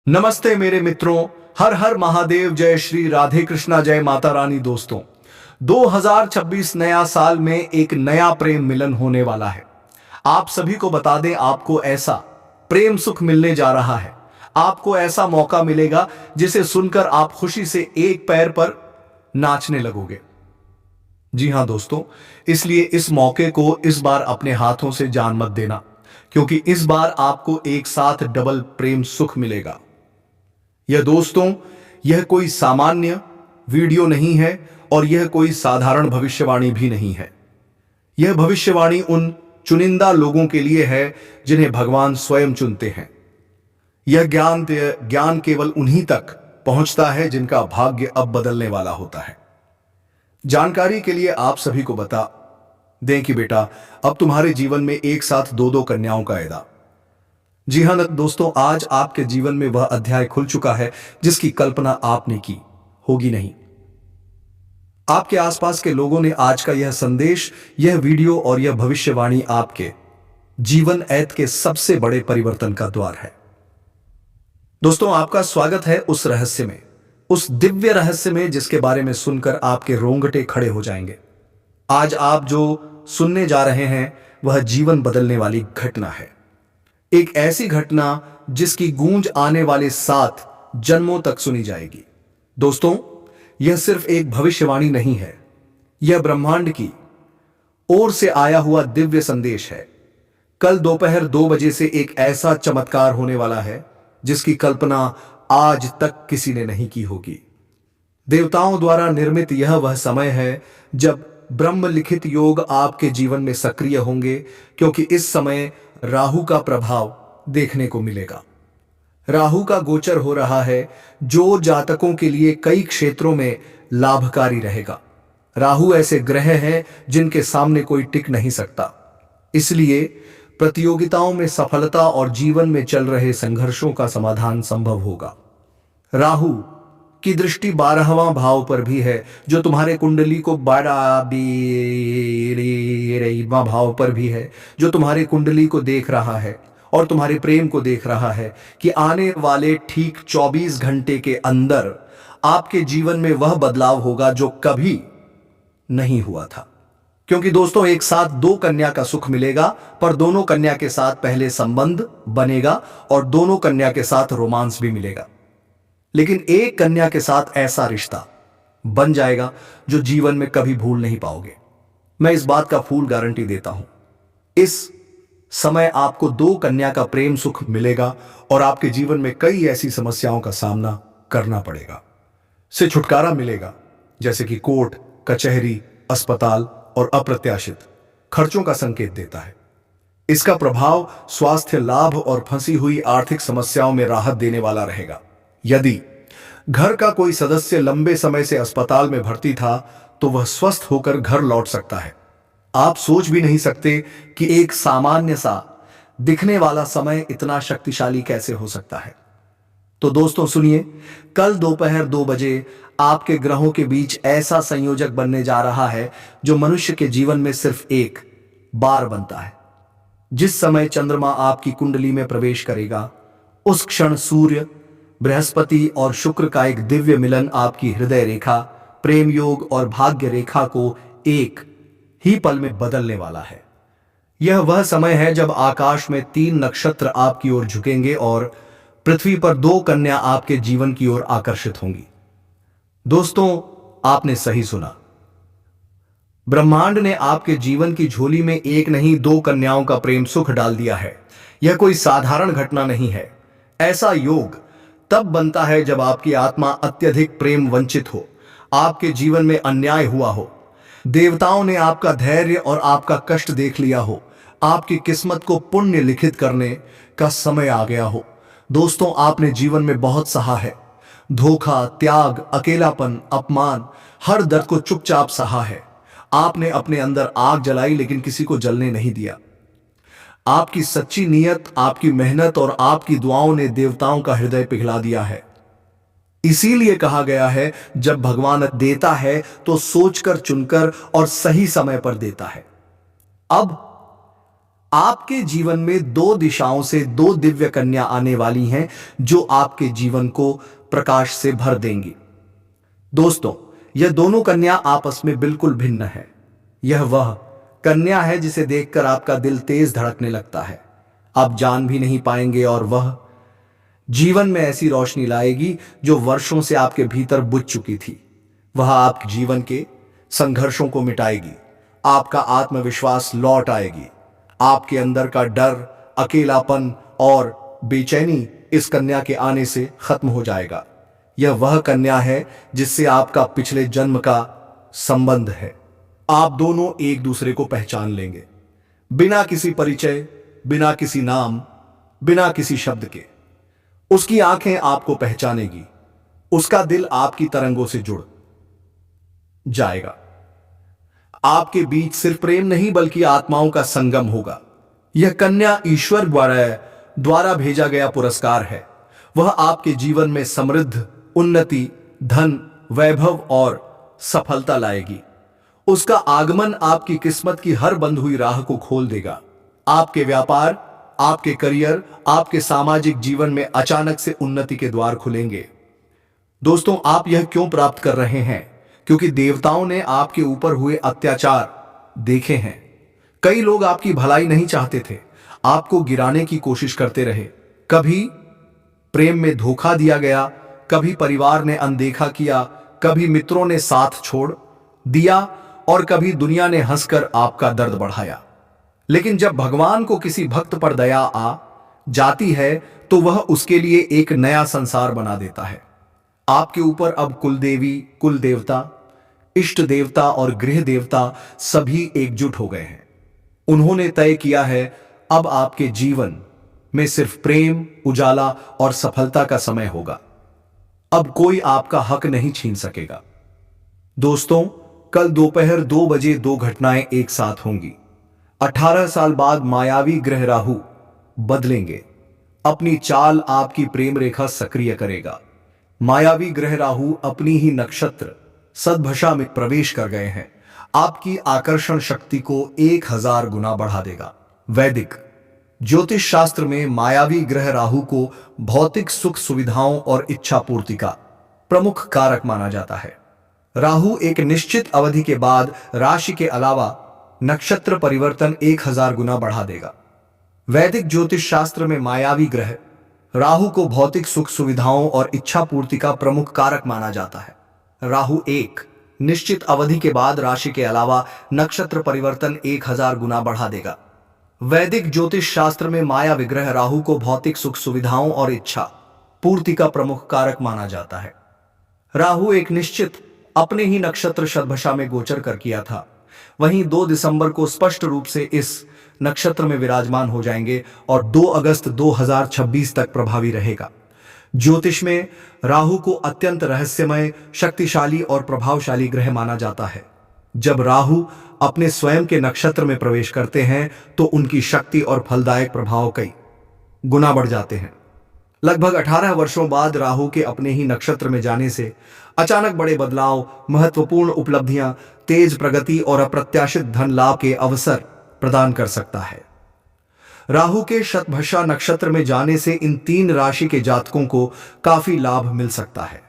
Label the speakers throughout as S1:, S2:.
S1: नमस्ते मेरे मित्रों। हर हर महादेव। जय श्री राधे कृष्णा। जय माता रानी। दोस्तों 2026 नया साल में एक नया प्रेम मिलन होने वाला है। आप सभी को बता दें, आपको ऐसा प्रेम सुख मिलने जा रहा है। आपको ऐसा मौका मिलेगा जिसे सुनकर आप खुशी से एक पैर पर नाचने लगोगे। जी हां दोस्तों, इसलिए इस मौके को इस बार अपने हाथों से जान मत देना, क्योंकि इस बार आपको एक साथ डबल प्रेम सुख मिलेगा। यह दोस्तों, यह कोई सामान्य वीडियो नहीं है और यह कोई साधारण भविष्यवाणी भी नहीं है। यह भविष्यवाणी उन चुनिंदा लोगों के लिए है जिन्हें भगवान स्वयं चुनते हैं। यह ज्ञान केवल उन्हीं तक पहुंचता है जिनका भाग्य अब बदलने वाला होता है। जानकारी के लिए आप सभी को बता दें कि बेटा, अब तुम्हारे जीवन में एक साथ दो दो कन्याओं का ऐदा। जी हां दोस्तों, आज आपके जीवन में वह अध्याय खुल चुका है जिसकी कल्पना आपने की होगी नहीं। आपके आसपास के लोगों ने आज का यह संदेश, यह वीडियो और यह भविष्यवाणी आपके जीवन ऐत के सबसे बड़े परिवर्तन का द्वार है। दोस्तों, आपका स्वागत है उस रहस्य में, उस दिव्य रहस्य में जिसके बारे में सुनकर आपके रोंगटे खड़े हो जाएंगे। आज आप जो सुनने जा रहे हैं वह जीवन बदलने वाली घटना है। एक ऐसी घटना जिसकी गूंज आने वाले 7 जन्मों तक सुनी जाएगी। दोस्तों, यह सिर्फ एक भविष्यवाणी नहीं है, यह ब्रह्मांड की ओर से आया हुआ दिव्य संदेश है। कल दोपहर 2 बजे से एक ऐसा चमत्कार होने वाला है जिसकी कल्पना आज तक किसी ने नहीं की होगी। देवताओं द्वारा निर्मित यह वह समय है जब ब्रह्म लिखित योग आपके जीवन में सक्रिय होंगे, क्योंकि इस समय राहु का प्रभाव देखने को मिलेगा। राहु का गोचर हो रहा है जो जातकों के लिए कई क्षेत्रों में लाभकारी रहेगा। राहु ऐसे ग्रह हैं जिनके सामने कोई टिक नहीं सकता, इसलिए प्रतियोगिताओं में सफलता और जीवन में चल रहे संघर्षों का समाधान संभव होगा। राहु की दृष्टि 12वां भाव पर भी है, जो तुम्हारे कुंडली को 12वां भाव पर भी है, जो तुम्हारे कुंडली को देख रहा है और तुम्हारे प्रेम को देख रहा है कि आने वाले ठीक 24 घंटे के अंदर आपके जीवन में वह बदलाव होगा जो कभी नहीं हुआ था। क्योंकि दोस्तों, एक साथ 2 कन्या का सुख मिलेगा, पर दोनों कन्या के साथ पहले संबंध बनेगा और दोनों कन्या के साथ रोमांस भी मिलेगा, लेकिन एक कन्या के साथ ऐसा रिश्ता बन जाएगा जो जीवन में कभी भूल नहीं पाओगे। मैं इस बात का फुल गारंटी देता हूं। इस समय आपको 2 कन्या का प्रेम सुख मिलेगा और आपके जीवन में कई ऐसी समस्याओं का सामना करना पड़ेगा, से छुटकारा मिलेगा, जैसे कि कोर्ट कचहरी, अस्पताल और अप्रत्याशित खर्चों का संकेत देता है। इसका प्रभाव स्वास्थ्य लाभ और फंसी हुई आर्थिक समस्याओं में राहत देने वाला रहेगा। यदि घर का कोई सदस्य लंबे समय से अस्पताल में भर्ती था तो वह स्वस्थ होकर घर लौट सकता है। आप सोच भी नहीं सकते कि एक सामान्य सा दिखने वाला समय इतना शक्तिशाली कैसे हो सकता है। तो दोस्तों सुनिए, कल दोपहर 2 बजे आपके ग्रहों के बीच ऐसा संयोजक बनने जा रहा है जो मनुष्य के जीवन में सिर्फ एक बार बनता है। जिस समय चंद्रमा आपकी कुंडली में प्रवेश करेगा, उस क्षण सूर्य, बृहस्पति और शुक्र का एक दिव्य मिलन आपकी हृदय रेखा, प्रेम योग और भाग्य रेखा को एक ही पल में बदलने वाला है। यह वह समय है जब आकाश में 3 नक्षत्र आपकी ओर झुकेंगे और पृथ्वी पर 2 कन्या आपके जीवन की ओर आकर्षित होंगी। दोस्तों, आपने सही सुना। ब्रह्मांड ने आपके जीवन की झोली में एक नहीं 2 कन्याओं का प्रेम सुख डाल दिया है। यह कोई साधारण घटना नहीं है। ऐसा योग तब बनता है जब आपकी आत्मा अत्यधिक प्रेम वंचित हो, आपके जीवन में अन्याय हुआ हो, देवताओं ने आपका धैर्य और आपका कष्ट देख लिया हो, आपकी किस्मत को पुण्य लिखित करने का समय आ गया हो। दोस्तों, आपने जीवन में बहुत सहा है। धोखा, त्याग, अकेलापन, अपमान, हर दर्द को चुपचाप सहा है। आपने अपने अंदर आग जलाई लेकिन किसी को जलने नहीं दिया। आपकी सच्ची नीयत, आपकी मेहनत और आपकी दुआओं ने देवताओं का हृदय पिघला दिया है। इसीलिए कहा गया है, जब भगवान देता है तो सोचकर, चुनकर और सही समय पर देता है। अब आपके जीवन में दो दिशाओं से दो दिव्य कन्या आने वाली हैं जो आपके जीवन को प्रकाश से भर देंगी। दोस्तों, यह दोनों कन्या आपस में बिल्कुल भिन्न है। यह वह कन्या है जिसे देखकर आपका दिल तेज धड़कने लगता है, आप जान भी नहीं पाएंगे, और वह जीवन में ऐसी रोशनी लाएगी जो वर्षों से आपके भीतर बुझ चुकी थी। वह आपके जीवन के संघर्षों को मिटाएगी, आपका आत्मविश्वास लौट आएगी, आपके अंदर का डर, अकेलापन और बेचैनी इस कन्या के आने से खत्म हो जाएगा। यह वह कन्या है जिससे आपका पिछले जन्म का संबंध है। आप दोनों एक दूसरे को पहचान लेंगे, बिना किसी परिचय, बिना किसी नाम, बिना किसी शब्द के। उसकी आंखें आपको पहचानेगी, उसका दिल आपकी तरंगों से जुड़ जाएगा। आपके बीच सिर्फ प्रेम नहीं बल्कि आत्माओं का संगम होगा। यह कन्या ईश्वर द्वारा भेजा गया पुरस्कार है। वह आपके जीवन में समृद्ध, उन्नति, धन, वैभव और सफलता लाएगी। उसका आगमन आपकी किस्मत की हर बंद हुई राह को खोल देगा। आपके व्यापार, आपके करियर, आपके सामाजिक जीवन में अचानक से उन्नति के द्वार खुलेंगे। दोस्तों, आप यह क्यों प्राप्त कर रहे हैं? क्योंकि देवताओं ने आपके ऊपर हुए अत्याचार देखे हैं। कई लोग आपकी भलाई नहीं चाहते थे, आपको गिराने की कोशिश करते रहे। कभी प्रेम में धोखा दिया गया, कभी परिवार ने अनदेखा किया, कभी मित्रों ने साथ छोड़ दिया और कभी दुनिया ने हंसकर आपका दर्द बढ़ाया। लेकिन जब भगवान को किसी भक्त पर दया आ जाती है तो वह उसके लिए एक नया संसार बना देता है। आपके ऊपर अब कुलदेवी, कुल देवता, इष्ट देवता और गृह देवता सभी एकजुट हो गए हैं। उन्होंने तय किया है अब आपके जीवन में सिर्फ प्रेम, उजाला और सफलता का समय होगा। अब कोई आपका हक नहीं छीन सकेगा। दोस्तों, कल दोपहर 2 बजे 2 घटनाएं एक साथ होंगी। 18 साल बाद मायावी ग्रह राहु बदलेंगे। अपनी चाल आपकी प्रेम रेखा सक्रिय करेगा। मायावी ग्रह राहु अपनी ही नक्षत्र सद्भषा में प्रवेश कर गए हैं। आपकी आकर्षण शक्ति को 1000 गुना बढ़ा देगा। वैदिक ज्योतिष शास्त्र में मायावी ग्रह राहु को भौतिक सुख सुविधाओं और इच्छा पूर्ति का प्रमुख कारक माना जाता है। राहु एक निश्चित अवधि के बाद राशि के अलावा नक्षत्र परिवर्तन 1000 गुना बढ़ा देगा। वैदिक ज्योतिष शास्त्र में मायावी ग्रह राहु को भौतिक सुख सुविधाओं और इच्छा पूर्ति का प्रमुख कारक माना जाता है। राहु एक निश्चित अवधि के बाद राशि के अलावा नक्षत्र परिवर्तन 1000 गुना बढ़ा देगा। वैदिक ज्योतिष शास्त्र में माया विग्रह राहु को भौतिक सुख सुविधाओं और इच्छा पूर्ति का प्रमुख कारक माना जाता है। राहु एक निश्चित अपने ही नक्षत्र शतभिषा में गोचर कर किया था, वहीं 2 दिसंबर को स्पष्ट रूप से इस नक्षत्र में विराजमान हो जाएंगे और 2 अगस्त 2026 तक प्रभावी रहेगा। ज्योतिष में राहु को अत्यंत रहस्यमय, शक्तिशाली और प्रभावशाली ग्रह माना जाता है। जब राहु अपने स्वयं के नक्षत्र में प्रवेश करते हैं तो उनकी शक्ति और फलदायक प्रभाव कई गुना बढ़ जाते हैं। लगभग 18 वर्षों बाद राहु के अपने ही नक्षत्र में जाने से अचानक बड़े बदलाव, महत्वपूर्ण उपलब्धियां, तेज प्रगति और अप्रत्याशित धन लाभ के अवसर प्रदान कर सकता है। राहु के शतभिषा नक्षत्र में जाने से इन 3 राशि के जातकों को काफी लाभ मिल सकता है।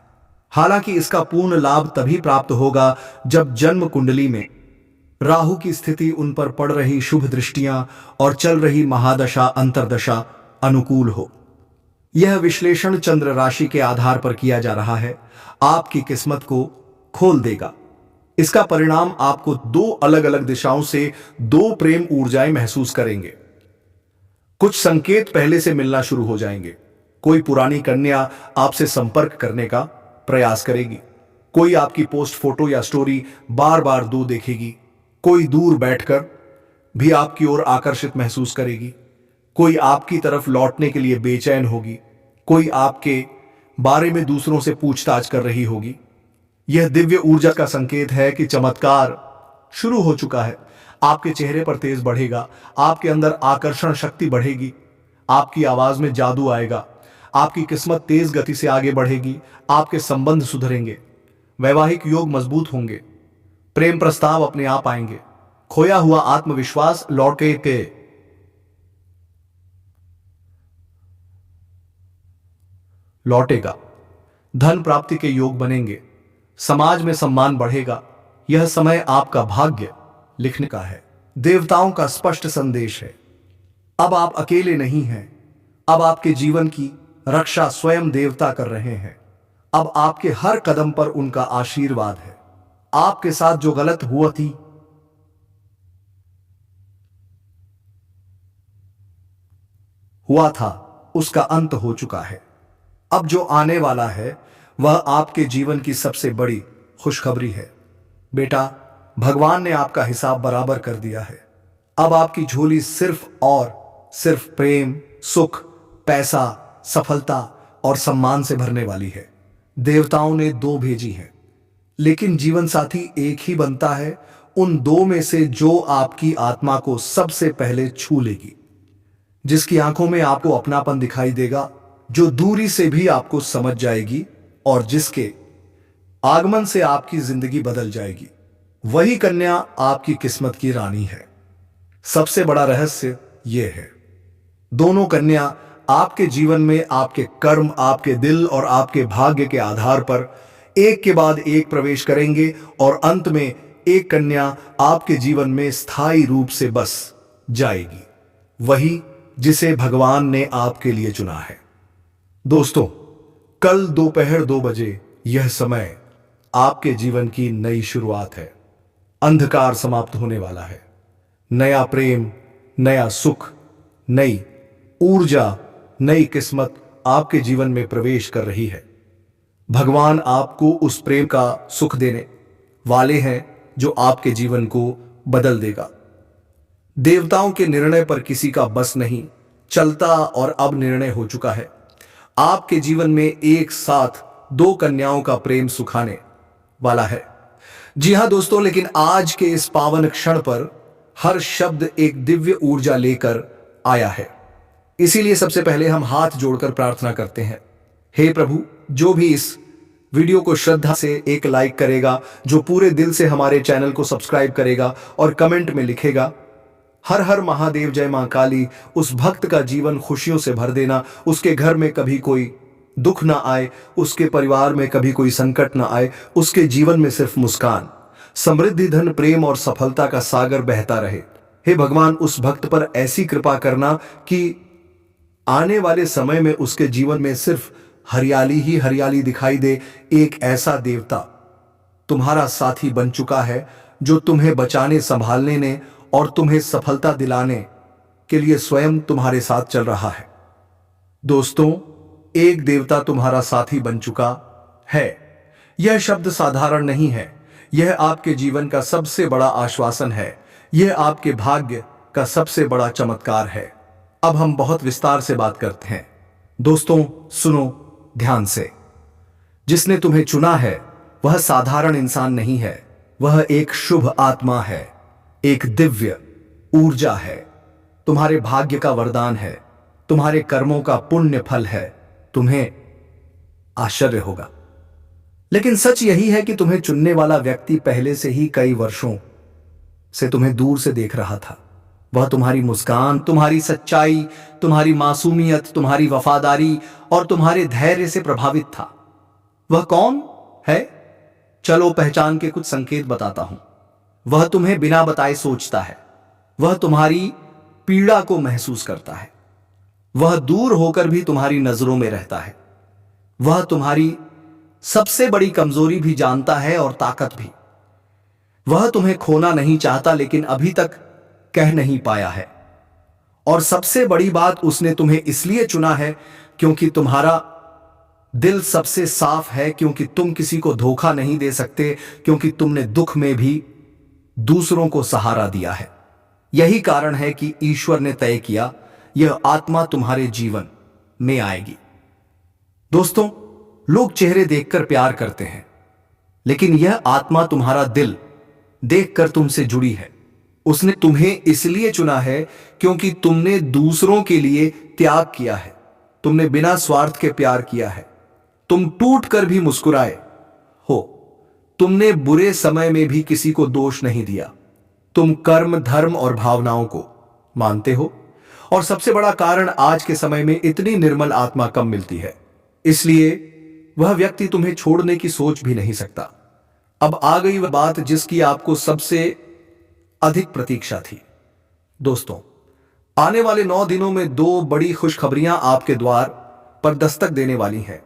S1: हालांकि इसका पूर्ण लाभ तभी प्राप्त होगा जब जन्म कुंडली में राहु की स्थिति, उन पर पड़ रही शुभ दृष्टियां और चल रही महादशा अंतरदशा अनुकूल हो। यह विश्लेषण चंद्र राशि के आधार पर किया जा रहा है, आपकी किस्मत को खोल देगा। इसका परिणाम आपको 2 अलग अलग दिशाओं से 2 प्रेम ऊर्जाएं महसूस करेंगे। कुछ संकेत पहले से मिलना शुरू हो जाएंगे। कोई पुरानी कन्या आपसे संपर्क करने का प्रयास करेगी। कोई आपकी पोस्ट, फोटो या स्टोरी बार बार देखेगी। कोई दूर बैठकर भी आपकी ओर आकर्षित महसूस करेगी। कोई आपकी तरफ लौटने के लिए बेचैन होगी। कोई आपके बारे में दूसरों से पूछताछ कर रही होगी। यह दिव्य ऊर्जा का संकेत है कि चमत्कार शुरू हो चुका है। आपके चेहरे पर तेज बढ़ेगा, आपके अंदर आकर्षण शक्ति बढ़ेगी, आपकी आवाज में जादू आएगा, आपकी किस्मत तेज गति से आगे बढ़ेगी, आपके संबंध सुधरेंगे, वैवाहिक योग मजबूत होंगे, प्रेम प्रस्ताव अपने आप आएंगे, खोया हुआ आत्मविश्वास लौटे के लौटेगा, धन प्राप्ति के योग बनेंगे, समाज में सम्मान बढ़ेगा। यह समय आपका भाग्य लिखने का है। देवताओं का स्पष्ट संदेश है, अब आप अकेले नहीं हैं। अब आपके जीवन की रक्षा स्वयं देवता कर रहे हैं। अब आपके हर कदम पर उनका आशीर्वाद है। आपके साथ जो गलत हुआ था उसका अंत हो चुका है। अब जो आने वाला है वह आपके जीवन की सबसे बड़ी खुशखबरी है। बेटा, भगवान ने आपका हिसाब बराबर कर दिया है। अब आपकी झोली सिर्फ और सिर्फ प्रेम, सुख, पैसा, सफलता और सम्मान से भरने वाली है। देवताओं ने दो भेजी हैं, लेकिन जीवन साथी एक ही बनता है उन दो में से जो आपकी आत्मा को सबसे पहले छू लेगी, जिसकी आंखों में आपको अपनापन दिखाई देगा, जो दूरी से भी आपको समझ जाएगी और जिसके आगमन से आपकी जिंदगी बदल जाएगी। वही कन्या आपकी किस्मत की रानी है। सबसे बड़ा रहस्य यह है, दोनों कन्या आपके जीवन में आपके कर्म, आपके दिल और आपके भाग्य के आधार पर एक के बाद एक प्रवेश करेंगे और अंत में एक कन्या आपके जीवन में स्थायी रूप से बस जाएगी, वही जिसे भगवान ने आपके लिए चुना है। दोस्तों, कल दोपहर 2 बजे यह समय आपके जीवन की नई शुरुआत है। अंधकार समाप्त होने वाला है। नया प्रेम, नया सुख, नई ऊर्जा, नई किस्मत आपके जीवन में प्रवेश कर रही है। भगवान आपको उस प्रेम का सुख देने वाले हैं जो आपके जीवन को बदल देगा। देवताओं के निर्णय पर किसी का बस नहीं चलता और अब निर्णय हो चुका है। आपके जीवन में एक साथ 2 कन्याओं का प्रेम सुखाने वाला है। जी हां दोस्तों, लेकिन आज के इस पावन क्षण पर हर शब्द एक दिव्य ऊर्जा लेकर आया है। इसीलिए सबसे पहले हम हाथ जोड़कर प्रार्थना करते हैं। हे प्रभु, जो भी इस वीडियो को श्रद्धा से एक लाइक करेगा, जो पूरे दिल से हमारे चैनल को सब्सक्राइब करेगा और कमेंट में लिखेगा हर हर महादेव, जय मां काली, उस भक्त का जीवन खुशियों से भर देना। उसके घर में कभी कोई दुख ना आए, उसके परिवार में कभी कोई संकट ना आए, उसके जीवन में सिर्फ मुस्कान, समृद्धि, धन, प्रेम और सफलता का सागर बहता रहे। हे भगवान, उस भक्त पर ऐसी कृपा करना कि आने वाले समय में उसके जीवन में सिर्फ हरियाली ही हरियाली दिखाई दे। एक ऐसा देवता तुम्हारा साथी बन चुका है जो तुम्हें बचाने, संभालने ने और तुम्हें सफलता दिलाने के लिए स्वयं तुम्हारे साथ चल रहा है। दोस्तों, एक देवता तुम्हारा साथी बन चुका है। यह शब्द साधारण नहीं है, यह आपके जीवन का सबसे बड़ा आश्वासन है। यह आपके भाग्य का सबसे बड़ा चमत्कार है। अब हम बहुत विस्तार से बात करते हैं। दोस्तों सुनो ध्यान से, जिसने तुम्हें चुना है वह साधारण इंसान नहीं है, वह एक शुभ आत्मा है, एक दिव्य ऊर्जा है, तुम्हारे भाग्य का वरदान है, तुम्हारे कर्मों का पुण्य फल है। तुम्हें आश्चर्य होगा, लेकिन सच यही है कि तुम्हें चुनने वाला व्यक्ति पहले से ही कई वर्षों से तुम्हें दूर से देख रहा था। वह तुम्हारी मुस्कान, तुम्हारी सच्चाई, तुम्हारी मासूमियत, तुम्हारी वफादारी और तुम्हारे धैर्य से प्रभावित था। वह कौन है? चलो पहचान के कुछ संकेत बताता हूं। वह तुम्हें बिना बताए सोचता है, वह तुम्हारी पीड़ा को महसूस करता है, वह दूर होकर भी तुम्हारी नजरों में रहता है, वह तुम्हारी सबसे बड़ी कमजोरी भी जानता है और ताकत भी। वह तुम्हें खोना नहीं चाहता, लेकिन अभी तक कह नहीं पाया है। और सबसे बड़ी बात, उसने तुम्हें इसलिए चुना है क्योंकि तुम्हारा दिल सबसे साफ है, क्योंकि तुम किसी को धोखा नहीं दे सकते, क्योंकि तुमने दुख में भी दूसरों को सहारा दिया है। यही कारण है कि ईश्वर ने तय किया यह आत्मा तुम्हारे जीवन में आएगी। दोस्तों, लोग चेहरे देखकर प्यार करते हैं, लेकिन यह आत्मा तुम्हारा दिल देखकर तुमसे जुड़ी है। उसने तुम्हें इसलिए चुना है क्योंकि तुमने दूसरों के लिए त्याग किया है, तुमने बिना स्वार्थ के प्यार किया है, तुम टूट कर भी मुस्कुराए हो, तुमने बुरे समय में भी किसी को दोष नहीं दिया, तुम कर्म, धर्म और भावनाओं को मानते हो। और सबसे बड़ा कारण, आज के समय में इतनी निर्मल आत्मा कम मिलती है। इसलिए वह व्यक्ति तुम्हें छोड़ने की सोच भी नहीं सकता। अब आ गई वह बात जिसकी आपको सबसे अधिक प्रतीक्षा थी। दोस्तों, आने वाले 9 दिनों में 2 बड़ी खुशखबरियां आपके द्वार पर दस्तक देने वाली हैं।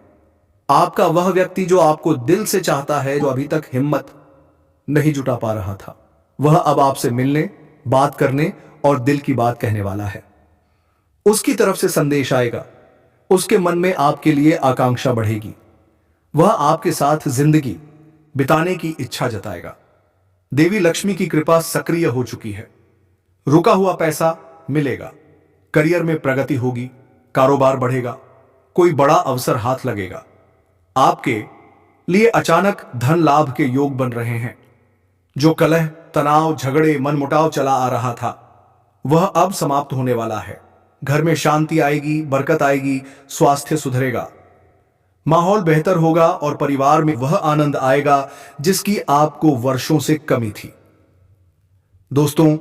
S1: आपका वह व्यक्ति जो आपको दिल से चाहता है, जो अभी तक हिम्मत नहीं जुटा पा रहा था, वह अब आपसे मिलने, बात करने और दिल की बात कहने वाला है। उसकी तरफ से संदेश आएगा। उसके मन में आपके लिए आकांक्षा बढ़ेगी। वह आपके साथ जिंदगी बिताने की इच्छा जताएगा। देवी लक्ष्मी की कृपा सक्रिय हो चुकी है। रुका हुआ पैसा मिलेगा। करियर में प्रगति होगी। कारोबार बढ़ेगा। कोई बड़ा अवसर हाथ लगेगा। आपके लिए अचानक धन लाभ के योग बन रहे हैं। जो कलह, तनाव, झगड़े, मनमुटाव चला आ रहा था, वह अब समाप्त होने वाला है। घर में शांति आएगी, बरकत आएगी, स्वास्थ्य सुधरेगा, माहौल बेहतर होगा और परिवार में वह आनंद आएगा जिसकी आपको वर्षों से कमी थी। दोस्तों,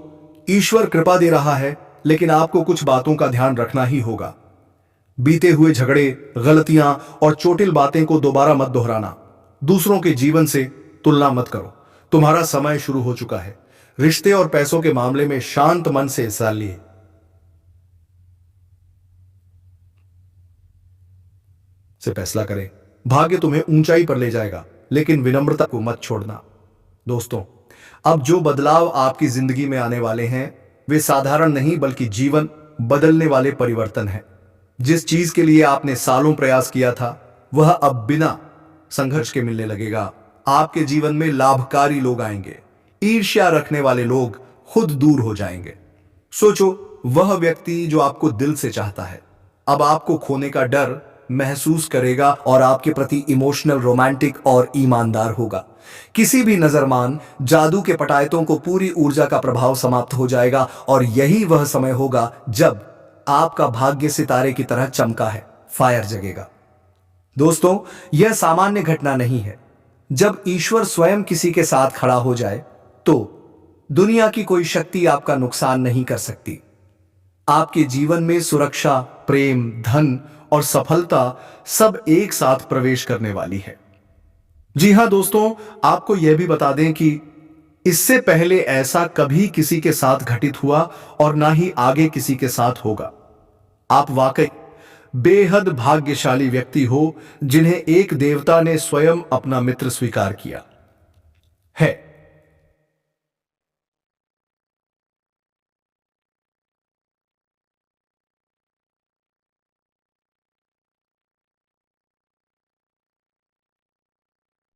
S1: ईश्वर कृपा दे रहा है, लेकिन आपको कुछ बातों का ध्यान रखना ही होगा। बीते हुए झगड़े, गलतियां और चोटिल बातें को दोबारा मत दोहराना। दूसरों के जीवन से तुलना मत करो। तुम्हारा समय शुरू हो चुका है। रिश्ते और पैसों के मामले में शांत मन से हिस्सा लिए से फैसला करें। भाग्य तुम्हें ऊंचाई पर ले जाएगा, लेकिन विनम्रता को मत छोड़ना। दोस्तों, अब जो बदलाव आपकी जिंदगी में आने वाले हैं, वे साधारण नहीं बल्कि जीवन बदलने वाले परिवर्तन हैं। जिस चीज के लिए आपने सालों प्रयास किया था, वह अब बिना संघर्ष के मिलने लगेगा। आपके जीवन में लाभकारी लोग आएंगे। ईर्ष्या रखने वाले लोग खुद दूर हो जाएंगे। सोचो, वह व्यक्ति जो आपको दिल से चाहता है, अब आपको खोने का डर महसूस करेगा और आपके प्रति इमोशनल, रोमांटिक और ईमानदार होगा। किसी भी नजरमान जादू के पटायतों को पूरी ऊर्जा का प्रभाव समाप्त हो जाएगा और यही वह समय होगा जब आपका भाग्य सितारे की तरह चमका है, फायर जगेगा। दोस्तों, यह सामान्य घटना नहीं है। जब ईश्वर स्वयं किसी के साथ खड़ा हो जाए, तो दुनिया की कोई शक्ति आपका नुकसान नहीं कर सकती। आपके जीवन में सुरक्षा, प्रेम, धन और सफलता सब एक साथ प्रवेश करने वाली है। जी हां दोस्तों, आपको यह भी बता दें कि इससे पहले ऐसा कभी किसी के साथ घटित हुआ और ना ही आगे किसी के साथ होगा। आप वाकई बेहद भाग्यशाली व्यक्ति हो, जिन्हें एक देवता ने स्वयं अपना मित्र स्वीकार किया है।